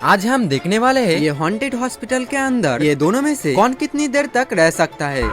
आज हम देखने वाले हैं ये हॉन्टेड हॉस्पिटल के अंदर ये दोनों में से कौन कितनी देर तक रह सकता है।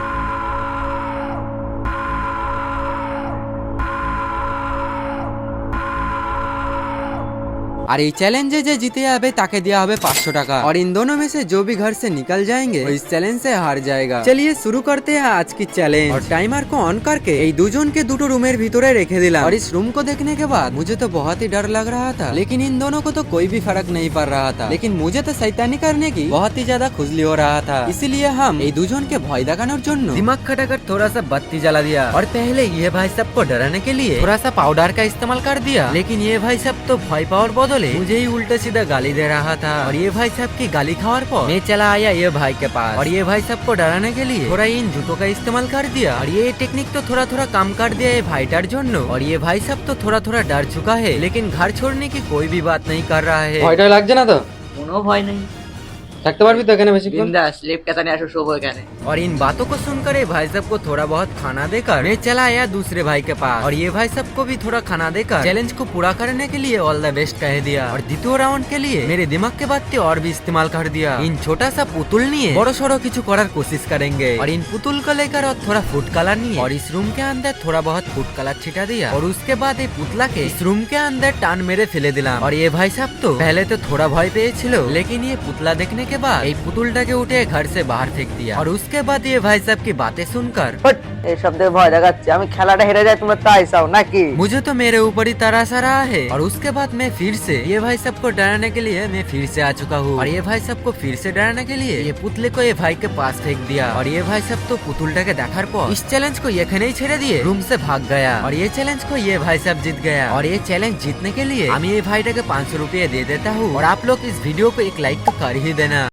और ये चैलेंज है जो जीते आवे ताके दिया হবে 500 টাকা और इन दोनों में से जो भी घर से निकल जाएंगे वो इस चैलेंज से हार जाएगा। चलिए शुरू करते हैं आज की चैलेंज और टाइमर को ऑन करके ये দুজন के দুটো रूमेर भीतरे रेखे दिला। और इस रूम को देखने के बाद मुझे तो बहुत ही डर लग रहा था, लेकिन इन दोनों को तो कोई भी फर्क नहीं पड़ रहा था। लेकिन मुझे तो शैतानी करने की बहुत ही ज्यादा खुजली हो रहा था, इसीलिए हम ये দুজন के भय देखानोर জন্য दिमाग खटाकर थोड़ा सा बत्ती जला दिया और पहले ये भाई साहब को डराने के लिए थोड़ा सा पाउडर का इस्तेमाल कर दिया। लेकिन ये भाई साहब तो भय पावर बदले मुझे ही उल्टा सीधा गाली दे रहा था। और ये भाई साहब की गाली खावर पर मैं चला आया ये भाई के पास और ये भाई साहब को डराने के लिए थोड़ा इन जूतों का इस्तेमाल कर दिया। और ये टेक्निक तो थोड़ा थोड़ा काम कर दिया ये भाईटार जोनो। और ये भाई साहब तो थोड़ा थोड़ा डर चुका है, लेकिन घर छोड़ने की कोई भी बात नहीं कर रहा है। ভয়টা লাগছে না তো? কোনো ভয় নেই, থাকতে পারবি তো এখানে বেশিক্ষণ? बिंदास लेप कैसा नहीं आशो शोबो এখানে। और इन बातों को सुनकर ये भाई साहब को थोड़ा बहुत खाना देकर मैं चला आया दूसरे भाई के पास और ये भाई साहब को भी थोड़ा खाना देकर चैलेंज को पूरा करने के लिए ऑल द बेस्ट कह दिया। और द्वितीय राउंड के लिए मेरे दिमाग के बात और भी इस्तेमाल कर दिया। इन छोटा सा पुतुल निये बड़ो सड़ो किछु करार कोशिश करेंगे और इन पुतुल को लेकर और थोड़ा फूड कलर निये और इस रूम के अंदर थोड़ा बहुत फूड कलर छिटा दिया। और उसके बाद ये पुतला के इस रूम के अंदर टान मेरे फेले दिलाम। और ये भाई साहब तो पहले तो थोड़ा भय पेয়েছিল, लेकिन ये पुतला देखने के बाद ये पुतुलटा के उठे घर से बाहर फेंक दिया। और उसके बाद ये भाई साहब की बातें सुनकर এই শব্দে ভয় দেখাচ্ছে, আমি খেলাটা হেরে যাই তোমরা তাই চাও নাকি? मुझे तो मेरे ऊपर ही तरास आ रहा है। और उसके बाद मैं फिर से ये भाई साहब को डराने के लिए मैं फिर से आ चुका हूँ। और ये भाई साहब को फिर से डराने के लिए ये पुतले को ये भाई के पास फेंक दिया। और ये भाई साहब तो पुतुलटा के देखार पर इस चैलेंज को ये ही छेड़े दिए रूम से भाग गया। और ये चैलेंज को ये भाई साहब जीत गया। और ये चैलेंज जीतने के लिए हम ये भाईटा के 500 रुपये दे देता हूँ। और आप लोग इस वीडियो को एक लाइक तो कर ही देना।